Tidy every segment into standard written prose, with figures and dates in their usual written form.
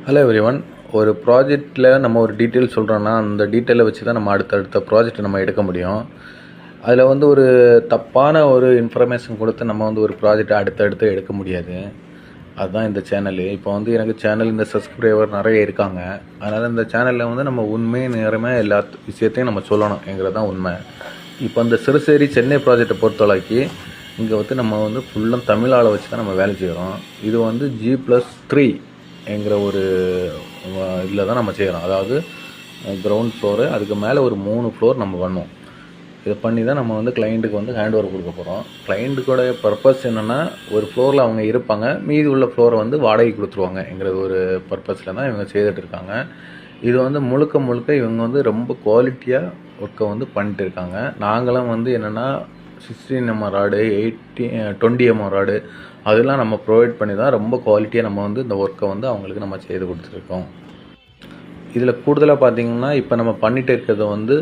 Hello everyone. ஒரு ப்ராஜெக்ட்டில் நம்ம ஒரு டீட்டெயில் சொல்கிறோன்னா அந்த டீட்டெயிலை வச்சு தான் நம்ம அடுத்தடுத்த ப்ராஜெக்ட் நம்ம எடுக்க முடியும். அதில் ஒரு தப்பான ஒரு இன்ஃபர்மேஷன் கொடுத்து நம்ம ஒரு ப்ராஜெக்டை அடுத்தடுத்து எடுக்க முடியாது. அதுதான் இந்த சேனலு. இப்போ எனக்கு சேனல் இந்த சப்ஸ்கிரைபர் நிறைய இருக்காங்க. அதனால் இந்த சேனலில் நம்ம உண்மை நேரமாக எல்லா விஷயத்தையும் நம்ம சொல்லணுங்கிறது தான் உண்மை. இப்போ இந்த சிறுசேரி சென்னை ப்ராஜெக்டை பொறுத்தளவுக்கு இங்கே நம்ம ஃபுல்லாக தமிழ் ஆளை வச்சு தான் நம்ம வேலை செய்கிறோம். இது G+3 என்கிற ஒரு இதில் தான் நம்ம செய்கிறோம். அதாவது கிரவுண்ட் ஃப்ளோரு, அதுக்கு மேலே ஒரு 3 ஃப்ளோர் நம்ம பண்ணுவோம். இதை பண்ணி தான் நம்ம கிளைண்ட்டுக்கு ஹேண்ட் ஓவர் கொடுக்க போகிறோம். கிளைண்ட்டுக்கோட பர்பஸ் என்னென்னா, ஒரு ஃப்ளோரில் அவங்க இருப்பாங்க, மீதி உள்ள ஃப்ளோரை வாடகை கொடுத்துருவாங்கங்கிற ஒரு பர்பஸில் தான் இவங்க செய்துட்டு இருக்காங்க. இது முழுக்க முழுக்க இவங்க ரொம்ப குவாலிட்டியாக ஒர்க்கை பண்ணிட்டு இருக்காங்க. நாங்களும் என்னென்னா 16 mm ராடு, 20 mm ராடு அதெல்லாம் நம்ம ப்ரொவைட் பண்ணி தான் ரொம்ப குவாலிட்டியாக நம்ம இந்த ஒர்க்கை அவங்களுக்கு நம்ம செய்து கொடுத்துருக்கோம். இதில் கூடுதலாக பார்த்திங்கன்னா, இப்போ நம்ம பண்ணிகிட்டு இருக்கிறது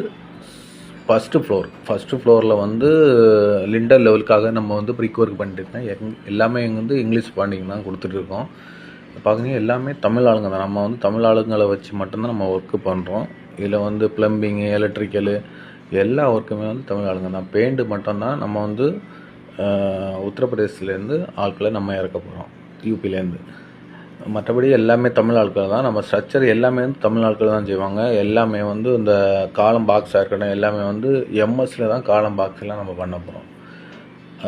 ஃபஸ்ட்டு ஃப்ளோரில் லிண்டர் லெவலுக்காக நம்ம ப்ரிக் ஒர்க் பண்ணிட்டு இருக்கோம். எல்லாமே இங்கிலீஷ் பாண்டிங் தான் கொடுத்துட்ருக்கோம். பார்த்திங்கன்னா எல்லாமே தமிழ் ஆளுங்க தான். நம்ம தமிழ் ஆளுங்களை வச்சு மட்டும்தான் நம்ம ஒர்க்கு பண்ணுறோம். இதில் ப்ளம்பிங்கு, எலக்ட்ரிக்கலு எல்லா ஒர்க்குமே தமிழ் ஆளுங்க தான். பெயிண்ட் மட்டும்தான் நம்ம உத்தரப்பிரதேசத்துலேருந்து ஆட்களை நம்ம இறக்க போகிறோம், யூபிலேருந்து. மற்றபடி எல்லாமே தமிழ் ஆட்கள் தான். நம்ம ஸ்ட்ரக்சர் எல்லாமே தமிழ் ஆட்கள் தான் செய்வாங்க. எல்லாமே இந்த காலம் பாக்ஸாக இருக்கட்டும், எல்லாமே எம்எஸ்சில் தான் காலம் பாக்ஸ்லாம் நம்ம பண்ண போகிறோம்.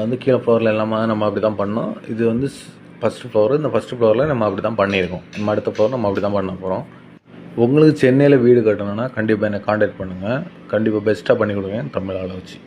அது கீழே ஃப்ளோரில் எல்லாமே நம்ம அப்படி தான் பண்ணோம். இது ஃபஸ்ட்டு ஃப்ளோரு. இந்த ஃபஸ்ட்டு ஃப்ளோரில் நம்ம அப்படி தான் பண்ணியிருக்கோம். நம்ம அடுத்த ஃப்ளோர் நம்ம அப்படி தான் பண்ண போகிறோம். உங்களுக்கு சென்னையில் வீடு கட்டணும்னா கண்டிப்பாக என்னை காண்டாக்ட் பண்ணுங்கள். கண்டிப்பாக பெஸ்ட்டாக பண்ணி கொடுங்க தமிழ் ஆளை வச்சு.